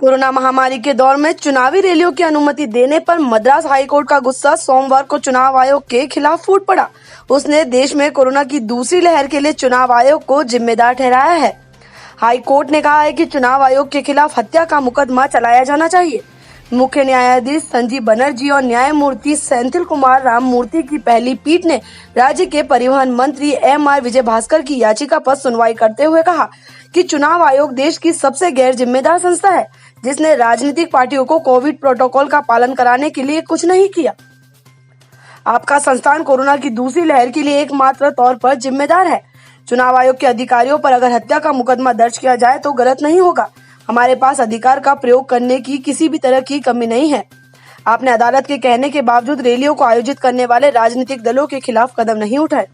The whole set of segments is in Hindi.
कोरोना महामारी के दौर में चुनावी रैलियों की अनुमति देने पर मद्रास हाईकोर्ट का गुस्सा सोमवार को चुनाव आयोग के खिलाफ फूट पड़ा। उसने देश में कोरोना की दूसरी लहर के लिए चुनाव आयोग को जिम्मेदार ठहराया है। हाईकोर्ट ने कहा है कि चुनाव आयोग के खिलाफ हत्या का मुकदमा चलाया जाना चाहिए। मुख्य न्यायाधीश संजीव बनर्जी और न्यायमूर्ति सेंथिल कुमार राममूर्ति की पहली पीठ ने राज्य के परिवहन मंत्री M.R. विजयभास्कर की याचिका पर सुनवाई करते हुए कहा कि चुनाव आयोग देश की सबसे गैर जिम्मेदार संस्था है, जिसने राजनीतिक पार्टियों को कोविड प्रोटोकॉल का पालन कराने के लिए कुछ नहीं किया। आपका संस्थान कोरोना की दूसरी लहर के लिए एकमात्र तौर पर जिम्मेदार है। चुनाव आयोग के अधिकारियों पर अगर हत्या का मुकदमा दर्ज किया जाए तो गलत नहीं होगा। हमारे पास अधिकार का प्रयोग करने की किसी भी तरह की कमी नहीं है। आपने अदालत के कहने के बावजूद रैलियों को आयोजित करने वाले राजनीतिक दलों के खिलाफ कदम नहीं उठाए।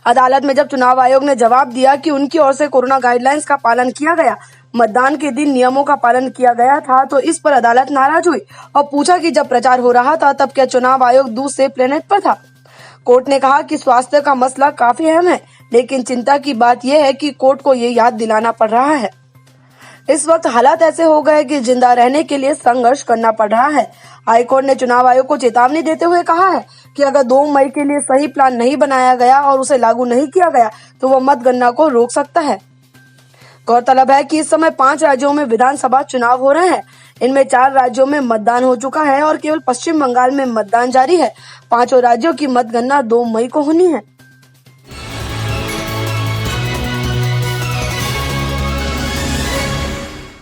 अदालत में जब चुनाव आयोग ने जवाब दिया कि उनकी ओर से कोरोना गाइडलाइंस का पालन किया गया, मतदान के दिन नियमों का पालन किया गया था, तो इस पर अदालत नाराज हुई और पूछा कि जब प्रचार हो रहा था तब क्या चुनाव आयोग दूसरे प्लेनेट पर था। कोर्ट ने कहा कि स्वास्थ्य का मसला काफी अहम है, लेकिन चिंता की बात यह है कि कोर्ट को ये याद दिलाना पड़ रहा है। इस वक्त हालात ऐसे हो गए कि जिंदा रहने के लिए संघर्ष करना पड़ रहा है। हाईकोर्ट ने चुनाव आयोग को चेतावनी देते हुए कहा है कि अगर 2 मई के लिए सही प्लान नहीं बनाया गया और उसे लागू नहीं किया गया तो वो मतगणना को रोक सकता है। गौरतलब है कि इस समय 5 राज्यों में विधानसभा चुनाव हो रहे हैं। इनमें 4 राज्यों में मतदान हो चुका है और केवल पश्चिम बंगाल में मतदान जारी है। 5 राज्यों की मतगणना 2 मई को होनी है।